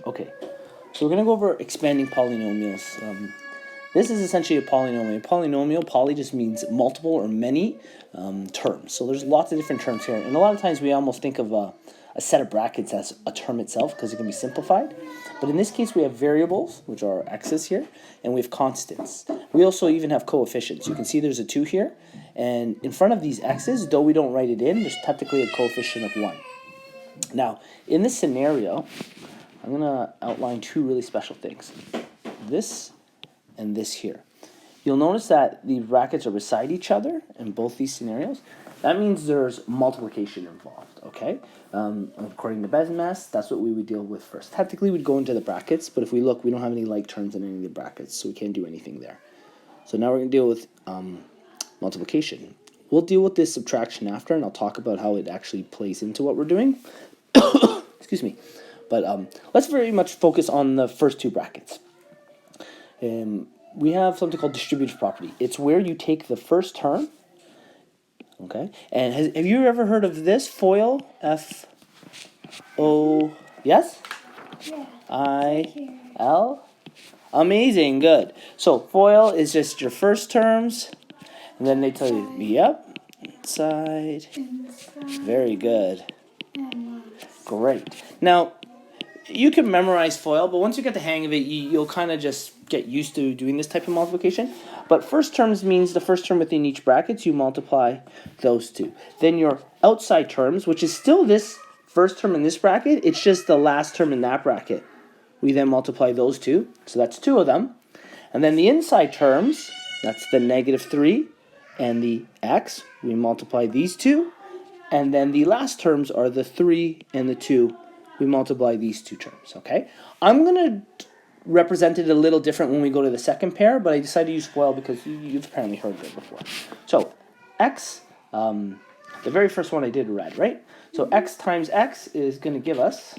Okay, so we're going to go over expanding polynomials. This is essentially a polynomial. Polynomial, poly just means multiple or many terms. So there's lots of different terms here. And a lot of times we almost think of a set of brackets as a term itself because it can be simplified. But in this case, we have variables, which are x's here, and we have constants. We also even have coefficients. You can see there's a 2 here. And in front of these x's, though we don't write it in, there's technically a coefficient of 1. Now, in this scenario, I'm going to outline two really special things. This and this here. You'll notice that the brackets are beside each other in both these scenarios. That means there's multiplication involved, okay? According to BESMAS, that's what we would deal with first. Technically, we'd go into the brackets, but if we look, we don't have any like terms in any of the brackets, so we can't do anything there. So now we're going to deal with multiplication. We'll deal with this subtraction after, and I'll talk about how it actually plays into what we're doing. Excuse me. But let's very much focus on the first two brackets. We have something called distributive property. It's where you take the first term, okay? And have you ever heard of this? FOIL, F-O, yes? Yeah. I-L? Amazing, good. So FOIL is just your first terms, and then they tell you, yep, inside. Very good. Great. Now, you can memorize FOIL, but once you get the hang of it, you'll kind of just get used to doing this type of multiplication. But first terms means the first term within each bracket, you multiply those two. Then your outside terms, which is still this first term in this bracket, it's just the last term in that bracket. We then multiply those two, so that's two of them. And then the inside terms, that's the -3 and the x. We multiply these two. And then the last terms are the 3 and the 2. We multiply these two terms, okay? I'm going to represent it a little different when we go to the second pair, but I decided to use FOIL because you've apparently heard of it before. So, x, the very first one I did red, right? So x times x is going to give us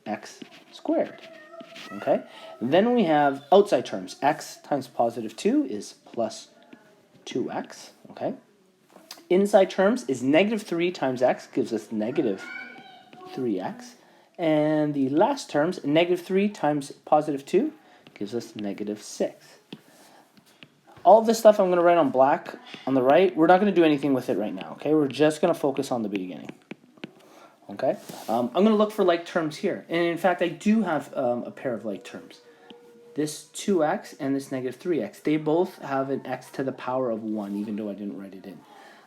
x squared, okay? Then we have outside terms. X times +2 is plus 2x, okay? Inside terms is -3 times x gives us -3x. And the last terms, -3 times +2 gives us -6. All of this stuff I'm going to write on black on the right. We're not going to do anything with it right now, okay? We're just going to focus on the beginning, okay? I'm going to look for like terms here. And in fact, I do have a pair of like terms. This 2x and this -3x. They both have an x to the power of 1, even though I didn't write it in.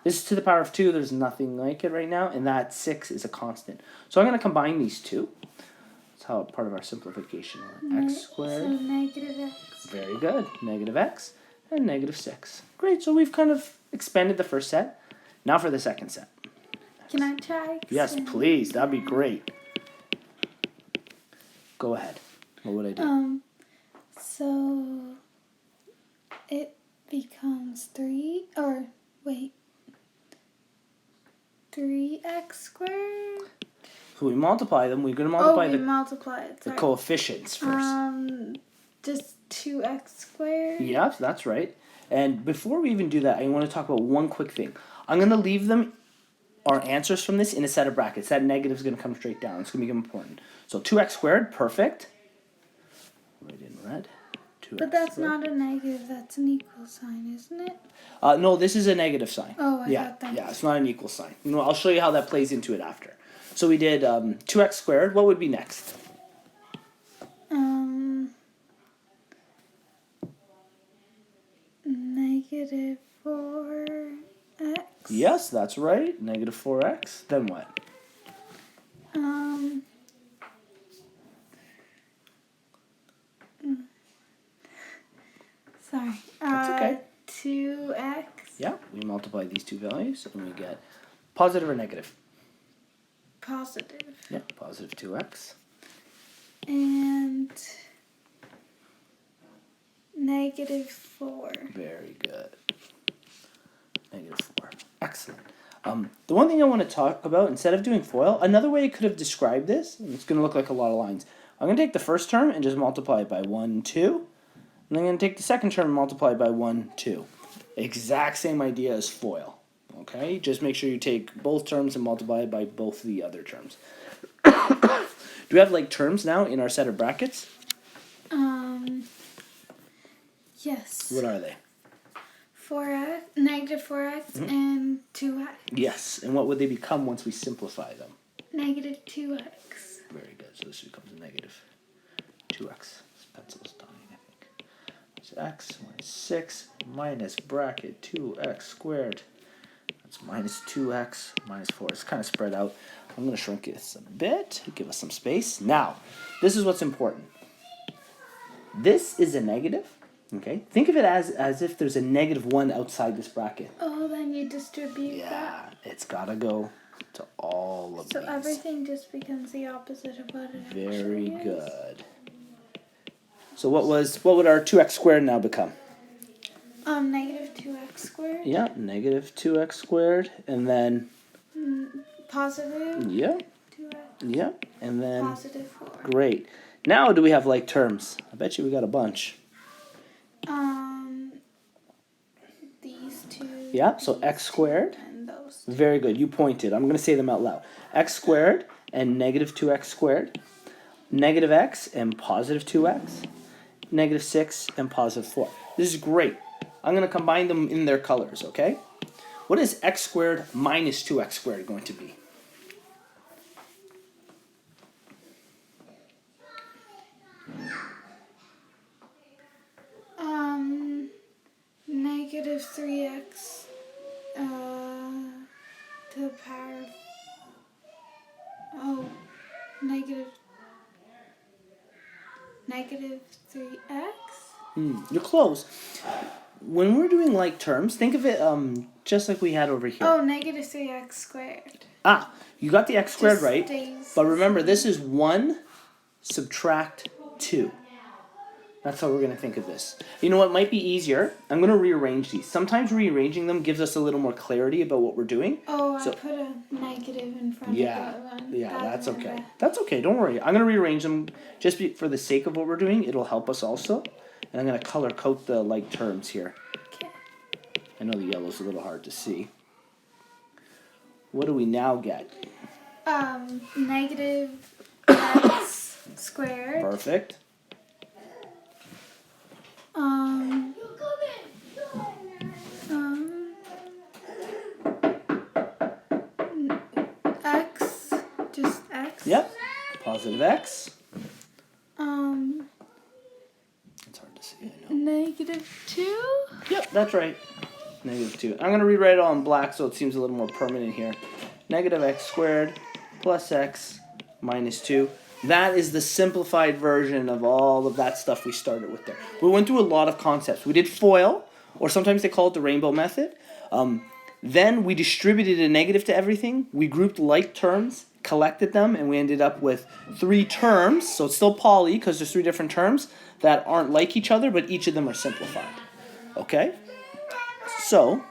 This is to the power of 2. There's nothing like it right now. And that 6 is a constant. So I'm going to combine these two. That's how part of our simplification. X squared. So -x. Very good. -x and -6. Great. So we've kind of expanded the first set. Now for the second set. Can I try? Yes, please. That'd be great. Go ahead. What would I do? So it becomes 3, or wait. 3x squared? So we multiply them. We're going to multiply multiply it. the coefficients first. Just 2x squared? Yes, that's right. And before we even do that, I want to talk about one quick thing. I'm going to leave them, our answers from this, in a set of brackets. That negative is going to come straight down. It's going to become important. So 2x squared, perfect. Right in red. But that's not a negative, that's an equal sign, isn't it? No, this is a negative sign. Oh, I thought that. Yeah, it's not an equal sign. No, I'll show you how that plays into it after. So we did 2x squared. What would be next? -4x. Yes, that's right. -4x. Then what? Sorry. That's okay. 2x. Yeah, we multiply these two values and we get positive or negative? Positive. Yeah, positive 2x. And -4. Very good. -4. Excellent. The one thing I want to talk about, instead of doing FOIL, another way I could have described this, and it's going to look like a lot of lines. I'm going to take the first term and just multiply it by 1, 2. And I'm going to take the second term and multiply by 1, 2. Exact same idea as FOIL. Okay? Just make sure you take both terms and multiply it by both the other terms. Do we have like terms now in our set of brackets? Yes. What are they? 4x, negative 4x, and 2x. Yes, and what would they become once we simplify them? Negative 2x. Very good. So this becomes a negative 2x. This pencil's dying, I think. It's x minus 6 minus bracket 2x squared. That's minus 2x minus 4. It's kind of spread out. I'm going to shrink this a bit, give us some space. Now, this is what's important. This is a negative. Okay, think of it as if there's a negative 1 outside this bracket. Oh, then you distribute that. Yeah, it's got to go to all of these. So everything just becomes the opposite of what it Very actually is. good. So what would our 2x squared now become? Negative 2x squared. Yeah, negative 2x squared, and then Positive. yeah, 2x. yeah, and then Positive 4. great. Now do we have like terms? I bet you we got a bunch. These two. Yeah, so x squared. And those. Very good. You pointed. I'm going to say them out loud. X squared and negative 2x squared. Negative x and positive 2x. Negative 6 and positive 4. This is great. I'm going to combine them in their colors, okay? What is x squared minus 2x squared going to be? Negative 3x to the power of, negative 3x. You're close. When we're doing like terms, think of it just like we had over here. Oh, negative 3x squared. Ah, you got the x squared Just right. stays But the remember, same. this is 1 subtract 2. That's how we're going to think of this. You know what might be easier? I'm going to rearrange these. Sometimes rearranging them gives us a little more clarity about what we're doing. Oh, So- I put a negative in front Yeah, of that one. yeah, that's one, okay. but- That's okay, don't worry. I'm going to rearrange them just for the sake of what we're doing. It'll help us also. And I'm going to color code the like terms here. Okay. I know the yellow's a little hard to see. What do we now get? Negative x squared. Perfect. X, just x. Yep. Positive x. It's hard to see, I know. Negative 2. Yep, that's right. Negative 2. I'm going to rewrite it all in black so it seems a little more permanent here. Negative x squared plus x minus 2. That is the simplified version of all of that stuff we started with there. We went through a lot of concepts. We did FOIL, or sometimes they call it the rainbow method. Then we distributed a negative to everything. We grouped like terms, collected them, and we ended up with 3 terms. So it's still poly because there's 3 different terms that aren't like each other, but each of them are simplified. Okay? So